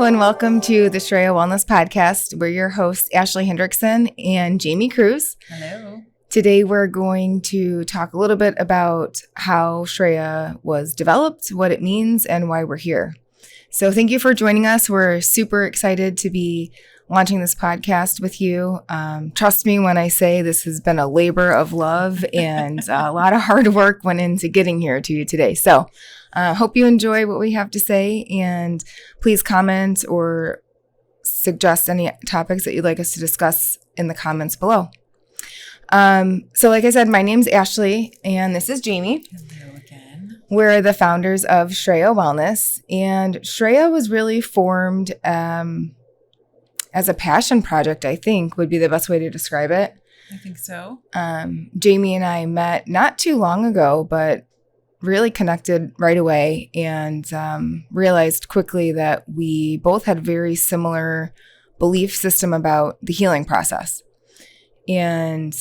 Hello and welcome to the Shreya Wellness Podcast. We're your hosts, Ashley Hendrickson and Jamie Cruz. Hello. Today we're going to talk a little bit about how Shreya was developed, what it means, and why we're here. So thank you for joining us. We're super excited to be launching this podcast with you. Trust me when I say this has been a labor of love and a lot of hard work went into getting here to you today. So hope you enjoy what we have to say, and please comment or suggest any topics that you'd like us to discuss in the comments below. So like I said, my name's Ashley and this is Jamie. Hello again. We're the founders of Shreya Wellness, and Shreya was really formed as a passion project, I think would be the best way to describe it. I think so. Jamie and I met not too long ago, but really connected right away and realized quickly that we both had very similar belief system about the healing process. And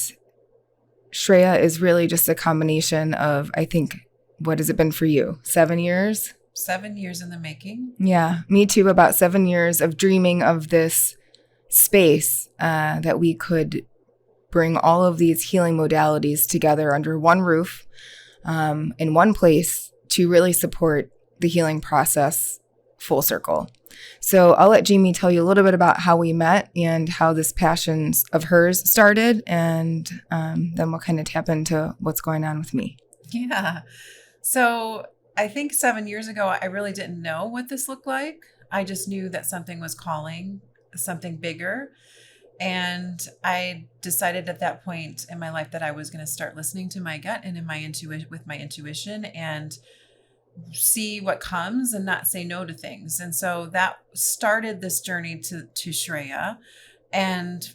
Shreya is really just a combination of, I think, what has it been for you? 7 years? 7 years in the making. Yeah, me too. About 7 years of dreaming of this space that we could bring all of these healing modalities together under one roof in one place to really support the healing process full circle. So I'll let Jamie tell you a little bit about how we met and how this passion of hers started, and then we'll kind of tap into what's going on with me. Yeah. So I think 7 years ago, I really didn't know what this looked like. I just knew that something was calling, something bigger. And I decided at that point in my life that I was going to start listening to my gut and with my intuition and see what comes and not say no to things. And so that started this journey to Shreya. And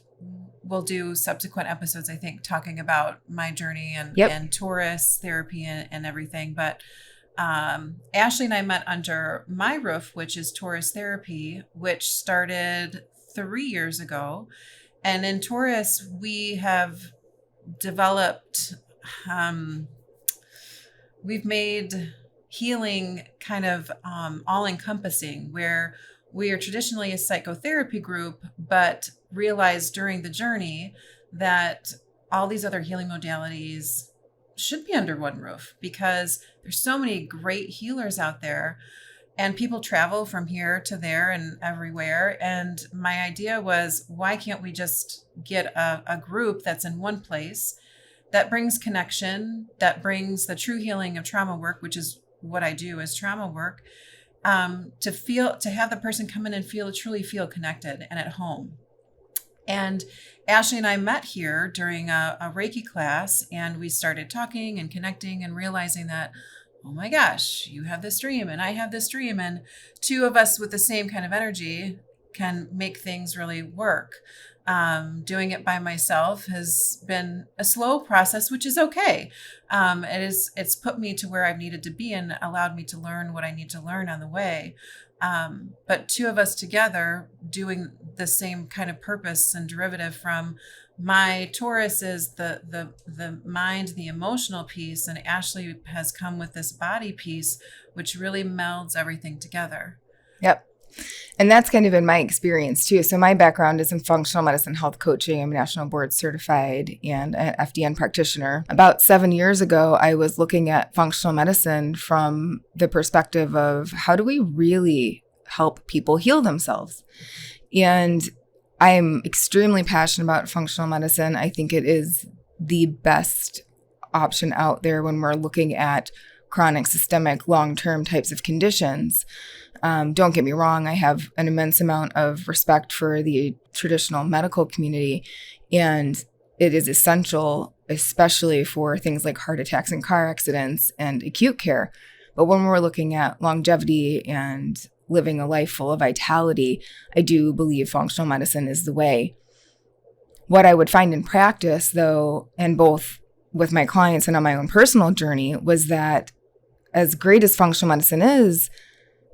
we'll do subsequent episodes, I think, talking about my journey and Taurus therapy and everything. But Ashley and I met under my roof, which is Taurus therapy, which started 3 years ago. And in Taurus, we have developed, we've made healing kind of all-encompassing, where we are traditionally a psychotherapy group, but realized during the journey that all these other healing modalities should be under one roof, because there's so many great healers out there. And people travel from here to there and everywhere. And my idea was, why can't we just get a group that's in one place that brings connection, that brings the true healing of trauma work, which is what I do is trauma work, to have the person come in and truly feel connected and at home. And Ashley and I met here during a Reiki class, and we started talking and connecting and realizing that, oh my gosh, you have this dream and I have this dream, and two of us with the same kind of energy can make things really work. Doing it by myself has been a slow process, which is okay. It's put me to where I've needed to be and allowed me to learn what I need to learn on the way. But two of us together doing the same kind of purpose and derivative from my Taurus is the mind, the emotional piece, and Ashley has come with this body piece, which really melds everything together. Yep. And that's kind of been my experience too. So my background is in functional medicine health coaching. I'm national board certified and an FDN practitioner. About 7 years ago, I was looking at functional medicine from the perspective of how do we really help people heal themselves? And I'm extremely passionate about functional medicine. I think it is the best option out there when we're looking at chronic, systemic, long-term types of conditions. Don't get me wrong, I have an immense amount of respect for the traditional medical community, and it is essential, especially for things like heart attacks and car accidents and acute care. But when we're looking at longevity and living a life full of vitality, I do believe functional medicine is the way. What I would find in practice, though, and both with my clients and on my own personal journey, was that as great as functional medicine is,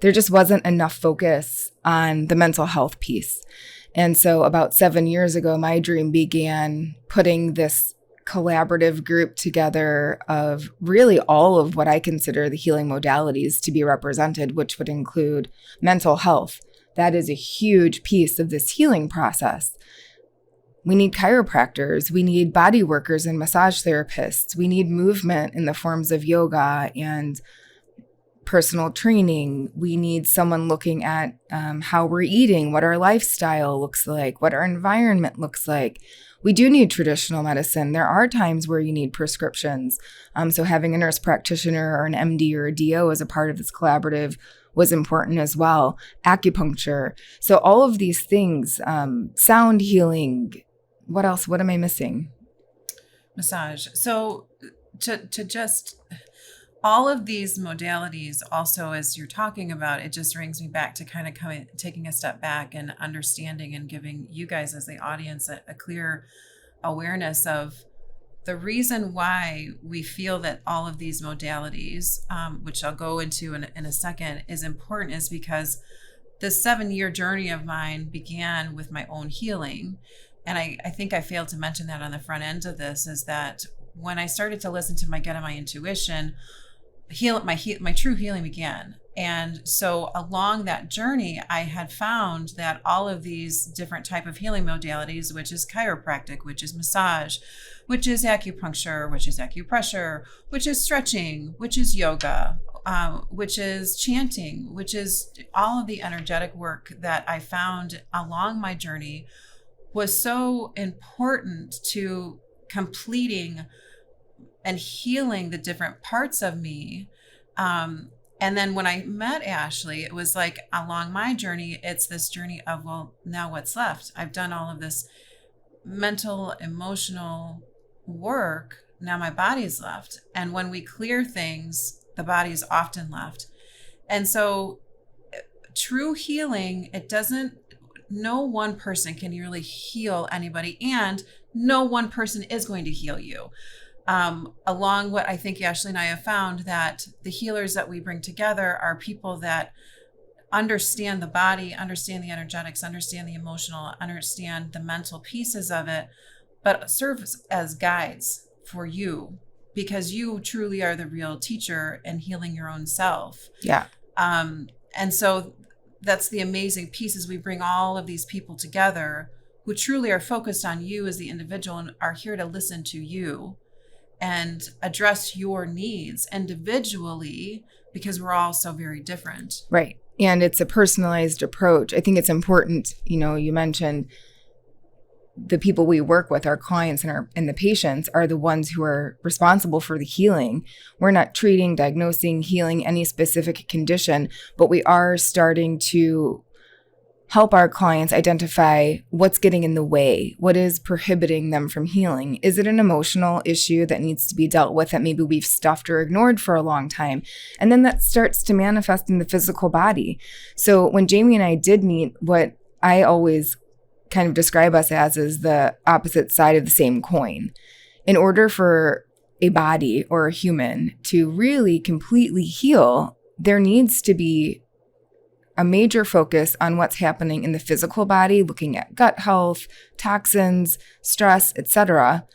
there just wasn't enough focus on the mental health piece. And so about 7 years ago, my dream began putting this collaborative group together of really all of what I consider the healing modalities to be represented, which would include mental health, that is a huge piece of this healing process. We need chiropractors, we need body workers and massage therapists, we need movement in the forms of yoga and personal training. We need someone looking at how we're eating, what our lifestyle looks like, what our environment looks like. We do need traditional medicine. There are times where you need prescriptions. So having a nurse practitioner or an MD or a DO as a part of this collaborative was important as well. Acupuncture. So all of these things, sound healing. What else? What am I missing? Massage. So to just all of these modalities also, as you're talking about, it just brings me back to kind of taking a step back and understanding and giving you guys as the audience a clear awareness of the reason why we feel that all of these modalities, which I'll go into in a second, is important is because this 7-year journey of mine began with my own healing. And I think I failed to mention that on the front end of this, is that when I started to listen to my gut and my intuition, my true healing began. And so along that journey, I had found that all of these different type of healing modalities, which is chiropractic, which is massage, which is acupuncture, which is acupressure, which is stretching, which is yoga, which is chanting, which is all of the energetic work that I found along my journey, was so important to completing and healing the different parts of me. And then when I met Ashley, it was like along my journey, it's this journey of, well, now what's left? I've done all of this mental, emotional work. Now my body's left. And when we clear things, the body is often left. And so true healing, no one person can really heal anybody, and no one person is going to heal you. Along what I think Ashley and I have found, that the healers that we bring together are people that understand the body, understand the energetics, understand the emotional, understand the mental pieces of it, but serve as guides for you, because you truly are the real teacher in healing your own self. Yeah. And so that's the amazing piece, is we bring all of these people together who truly are focused on you as the individual and are here to listen to you and address your needs individually, because we're all so very different. Right. And it's a personalized approach. I think it's important, you mentioned the people we work with, our clients and the patients, are the ones who are responsible for the healing. We're not treating, diagnosing, healing any specific condition, but we are starting to help our clients identify what's getting in the way, what is prohibiting them from healing. Is it an emotional issue that needs to be dealt with that maybe we've stuffed or ignored for a long time? And then that starts to manifest in the physical body. So when Jamie and I did meet, what I always kind of describe us as is the opposite side of the same coin. In order for a body or a human to really completely heal, there needs to be a major focus on what's happening in the physical body, looking at gut health, toxins, stress, etc.,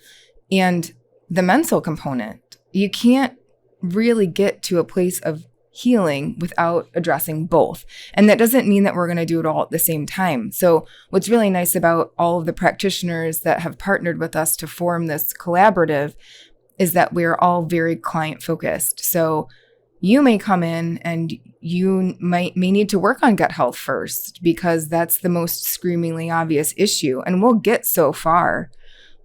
and the mental component. You can't really get to a place of healing without addressing both. And that doesn't mean that we're going to do it all at the same time. So what's really nice about all of the practitioners that have partnered with us to form this collaborative is that we're all very client focused. So you may come in and you may need to work on gut health first, because that's the most screamingly obvious issue. And we'll get so far.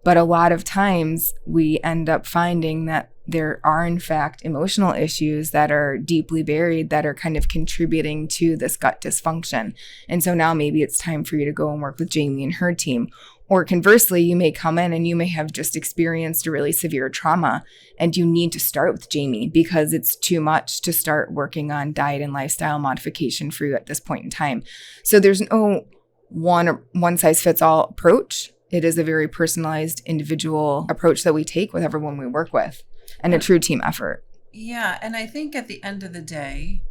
But a lot of times we end up finding that there are, in fact, emotional issues that are deeply buried that are kind of contributing to this gut dysfunction. And so now maybe it's time for you to go and work with Jamie and her team. Or conversely, you may come in and you may have just experienced a really severe trauma and you need to start with Jamie because it's too much to start working on diet and lifestyle modification for you at this point in time. So there's no one size fits all approach. It is a very personalized, individual approach that we take with everyone we work with, and a true team effort. Yeah. And I think at the end of the day,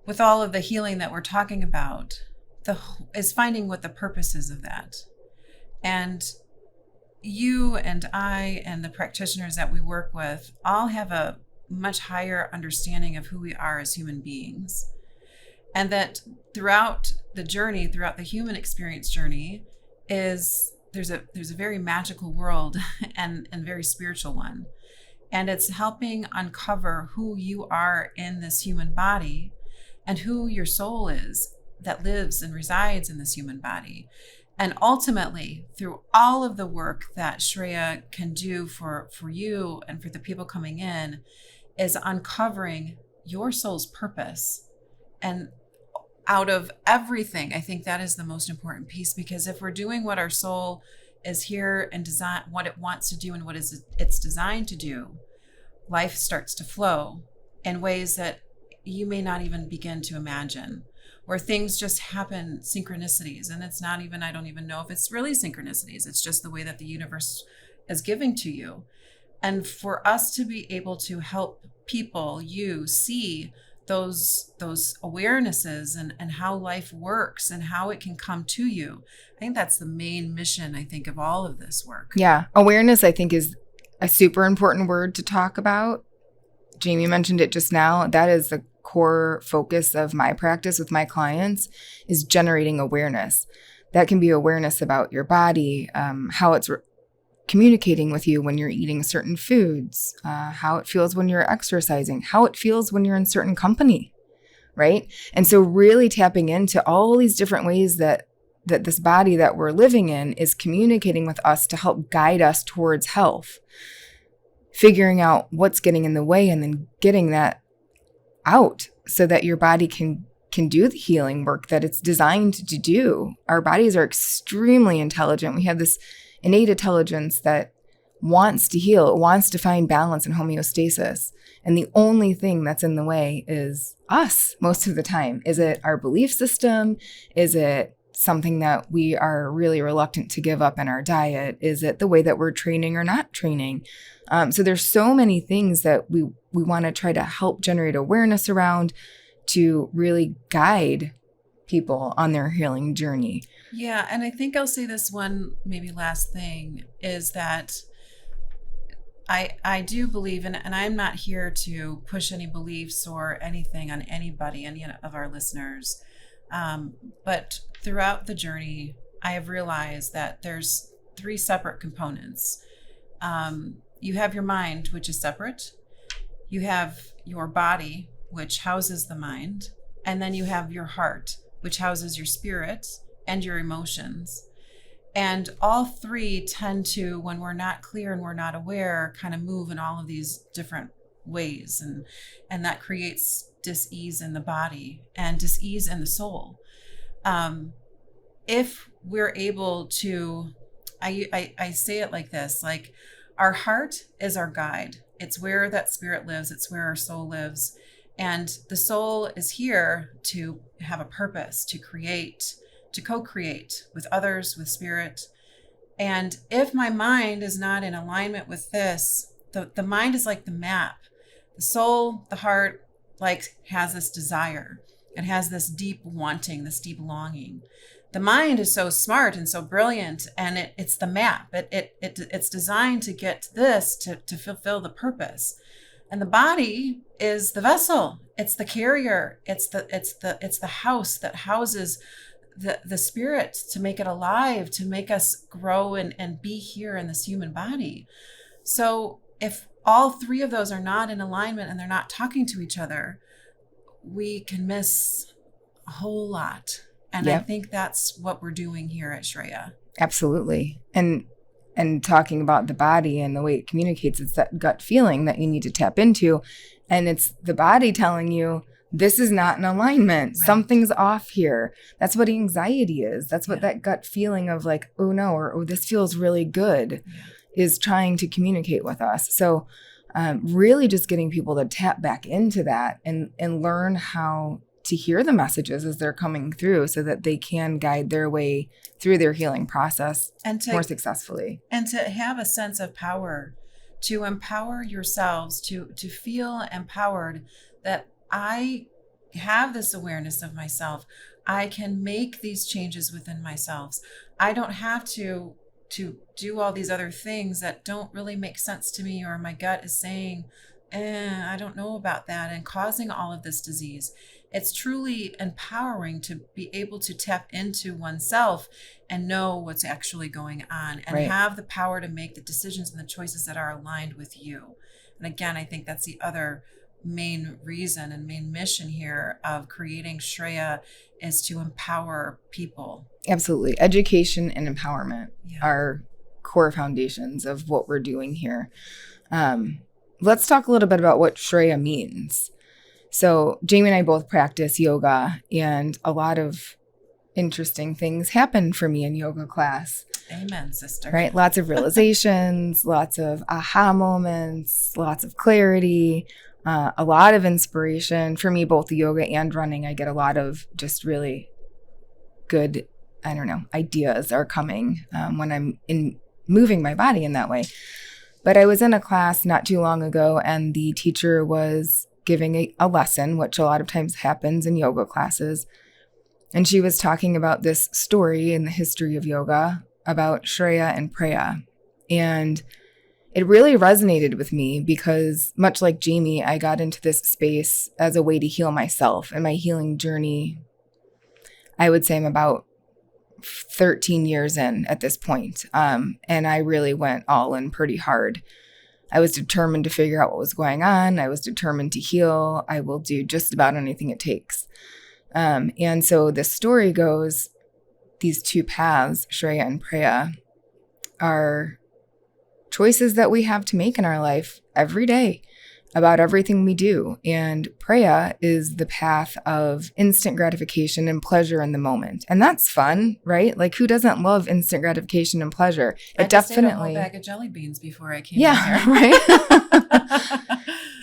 with all of the healing that we're talking about, is finding what the purpose is of that. And you and I and the practitioners that we work with all have a much higher understanding of who we are as human beings. And that throughout the journey, throughout the human experience journey, is there's a very magical world and very spiritual one. And it's helping uncover who you are in this human body and who your soul is that lives and resides in this human body. And ultimately, through all of the work that Shreya can do for you and for the people coming in, is uncovering your soul's purpose. And out of everything, I think that is the most important piece, because if we're doing what our soul is here and design what it wants to do and what is it's designed to do, life starts to flow in ways that you may not even begin to imagine, where things just happen, synchronicities. And it's not even, I don't even know if it's really synchronicities. It's just the way that the universe is giving to you. And for us to be able to help people, you see those awarenesses and how life works and how it can come to you. I think that's the main mission, I think, of all of this work. Yeah. Awareness, I think, is a super important word to talk about. Jamie mentioned it just now. That is the core focus of my practice with my clients, is generating awareness. That can be awareness about your body, how it's communicating with you when you're eating certain foods, how it feels when you're exercising, how it feels when you're in certain company, right? And so really tapping into all these different ways that this body that we're living in is communicating with us to help guide us towards health, figuring out what's getting in the way and then getting that out so that your body can do the healing work that it's designed to do. Our bodies are extremely intelligent. We have this innate intelligence that wants to heal. It wants to find balance and homeostasis. And the only thing that's in the way is us most of the time. Is it our belief system? Is it something that we are really reluctant to give up in our diet? Is it the way that we're training or not training? So there's so many things that we want to try to help generate awareness around to really guide people on their healing journey. Yeah. And I think I'll say this one, maybe last thing, is that I do believe, and I'm not here to push any beliefs or anything on anybody, any of our listeners. But throughout the journey, I have realized that there's 3 separate components. You have your mind, which is separate. You have your body, which houses the mind. And then you have your heart, which houses your spirit and your emotions. And all 3 tend to, when we're not clear and we're not aware, kind of move in all of these different ways. And that creates dis-ease in the body and dis-ease in the soul. If we're able to, I say it like this, like our heart is our guide. It's where that spirit lives. It's where our soul lives. And the soul is here to have a purpose, to create, to co-create with others, with spirit. And if my mind is not in alignment with this, the mind is like the map. The soul, the heart, like has this desire. It has this deep wanting, this deep longing. The mind is so smart and so brilliant, and it's the map. It's designed to get this to fulfill the purpose. And the body is the vessel. It's the carrier. It's the house that houses the spirit to make it alive, to make us grow and be here in this human body. So if all 3 of those are not in alignment and they're not talking to each other, we can miss a whole lot. And yep. I think that's what we're doing here at Shreya. Absolutely. And talking about the body and the way it communicates, it's that gut feeling that you need to tap into. And it's the body telling you, this is not in alignment. Right. Something's off here. That's what anxiety is. That's what that gut feeling of like, oh no, or oh, this feels really good is trying to communicate with us. So really just getting people to tap back into that and learn how to hear the messages as they're coming through so that they can guide their way through their healing process more successfully. And to have a sense of power, to empower yourselves, to feel empowered that I have this awareness of myself. I can make these changes within myself. I don't have to do all these other things that don't really make sense to me, or my gut is saying I don't know about that, and causing all of this disease. It's truly empowering to be able to tap into oneself and know what's actually going on and Right. have the power to make the decisions and the choices that are aligned with you. And again, I think that's the other main reason and main mission here of creating Shreya is to empower people. Absolutely. Education and empowerment Yeah. are core foundations of what we're doing here. Let's talk a little bit about what Shreya means. So Jamie and I both practice yoga, and a lot of interesting things happen for me in yoga class. Amen, sister. Right? Lots of realizations, lots of aha moments, lots of clarity, a lot of inspiration. For me, both the yoga and running, I get a lot of just really good, ideas are coming when I'm moving my body in that way. But I was in a class not too long ago, and the teacher was giving a lesson, which a lot of times happens in yoga classes. And she was talking about this story in the history of yoga about Shreya and Preya. And it really resonated with me because, much like Jamie, I got into this space as a way to heal myself. And my healing journey, I would say I'm about 13 years in at this point. And I really went all in pretty hard. I was determined to figure out what was going on. I was determined to heal. I will do just about anything it takes. And so the story goes, these two paths, Shreya and Preya, are choices that we have to make in our life every day about everything we do. And Preya is the path of instant gratification and pleasure in the moment. And that's fun, right? Like, who doesn't love instant gratification and pleasure? I just ate a whole bag of jelly beans before I came in here. Right?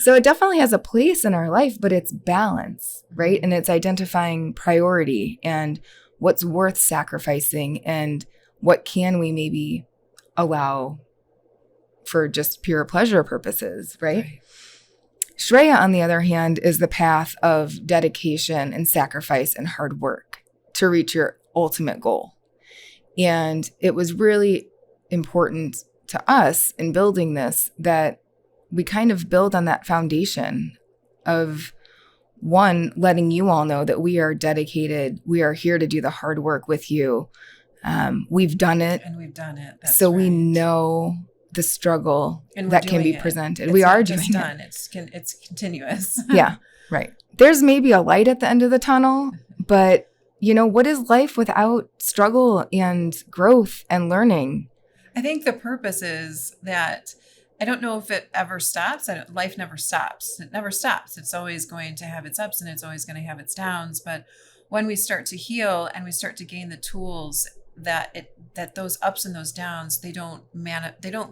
So it definitely has a place in our life, but it's balance, right? And it's identifying priority and what's worth sacrificing and what can we maybe allow for just pure pleasure purposes, right? Shreya, on the other hand, is the path of dedication and sacrifice and hard work to reach your ultimate goal. And it was really important to us in building this that we kind of build on that foundation of, one, letting you all know that we are dedicated. We are here to do the hard work with you. We've done it. And we've done it. That's so right. We know the struggle that can be presented. We are doing it. It's continuous. Yeah, right. There's maybe a light at the end of the tunnel, but what is life without struggle and growth and learning? I think the purpose is that I don't know if it ever stops. Life never stops. It never stops. It's always going to have its ups and it's always going to have its downs. But when we start to heal and we start to gain the tools that those ups and those downs, they don't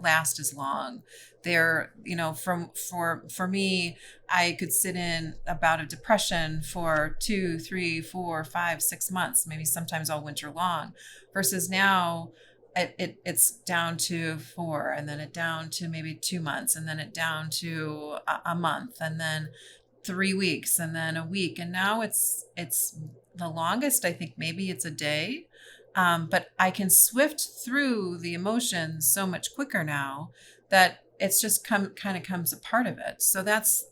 last as long. They're, for me, I could sit in a bout of depression for 2, 3, 4, 5, 6 months, maybe sometimes all winter long, versus now it's down to 4, and then it down to maybe 2 months, and then it down to a month, and then 3 weeks, and then a week. And now it's the longest, I think maybe it's a day. But I can swift through the emotions so much quicker now that it's just kind of comes a part of it. So that's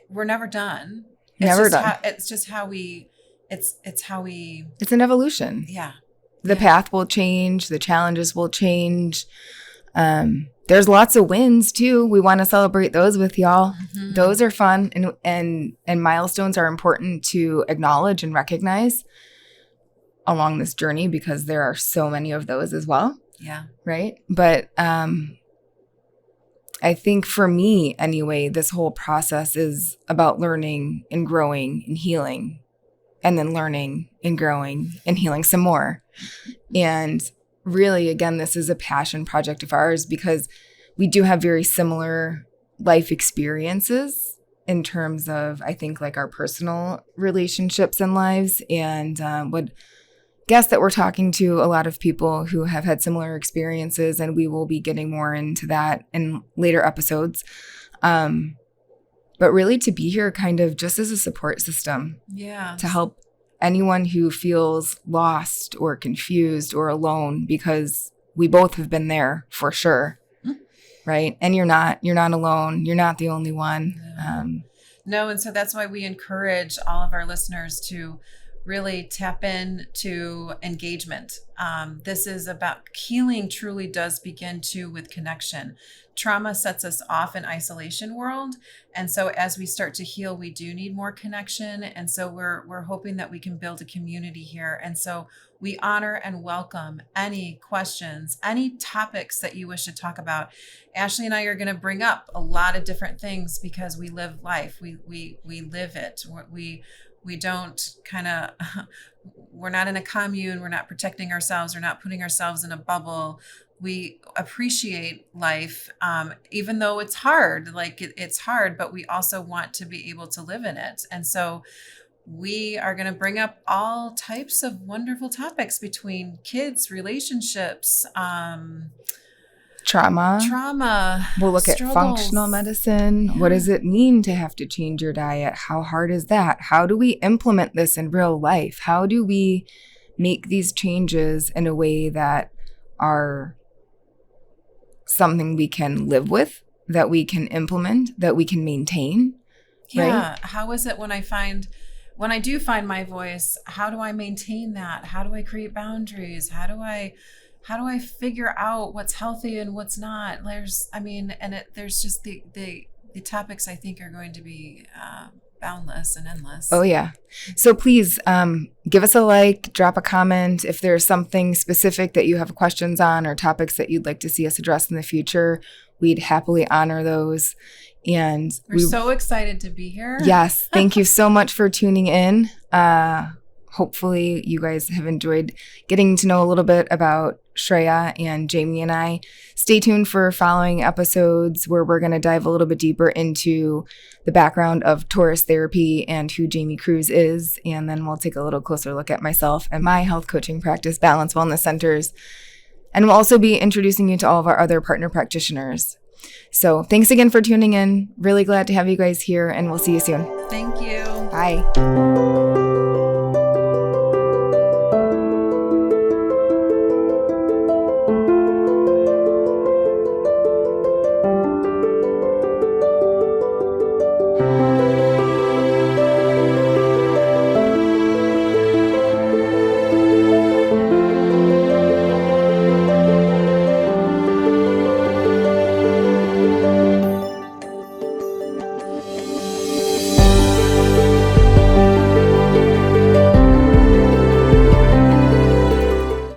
we're never done. It's an evolution. Yeah. The path will change. The challenges will change. There's lots of wins too. We want to celebrate those with y'all. Mm-hmm. Those are fun and milestones are important to acknowledge and recognize along this journey because there are so many of those as well. Yeah. Right. But I think for me anyway, this whole process is about learning and growing and healing, and then learning and growing and healing some more. And really, again, this is a passion project of ours because we do have very similar life experiences in terms of, I think, like our personal relationships and lives, and would guess that we're talking to a lot of people who have had similar experiences, and we will be getting more into that in later episodes. But really to be here kind of just as a support system. Yeah. To help anyone who feels lost or confused or alone, because we both have been there for sure. right? And you're not alone. You're not the only one. No, and so that's why we encourage all of our listeners to really tap into engagement. This is about healing truly does begin with connection. Trauma sets us off in isolation world. And so as we start to heal, we do need more connection. And so we're hoping that we can build a community here. And so we honor and welcome any questions, any topics that you wish to talk about. Ashley and I are going to bring up a lot of different things because we live life. We live it. We don't we're not in a commune. We're not protecting ourselves. We're not putting ourselves in a bubble. We appreciate life, even though it's hard, it's hard, but we also want to be able to live in it. And so we are going to bring up all types of wonderful topics between kids, relationships, trauma. We'll look struggles. at functional medicine. Yeah. What does it mean to have to change your diet? How hard is that? How do we implement this in real life? How do we make these changes in a way that are something we can live with, that we can implement, that we can maintain? Yeah. Right? How is it when I do find my voice, how do I maintain that? How do I create boundaries? How do I figure out what's healthy and what's not? There's just the topics I think are going to be boundless and endless. Oh yeah. So please give us a like, drop a comment. If there's something specific that you have questions on or topics that you'd like to see us address in the future, we'd happily honor those. And we're so excited to be here. Yes. Thank you so much for tuning in. Hopefully you guys have enjoyed getting to know a little bit about Shreya and Jamie and I. Stay tuned for following episodes where we're going to dive a little bit deeper into the background of Taurus therapy and who Jamie Cruz is. And then we'll take a little closer look at myself and my health coaching practice, Balance Wellness Centers. And we'll also be introducing you to all of our other partner practitioners. So thanks again for tuning in. Really glad to have you guys here, and we'll see you soon. Thank you. Bye.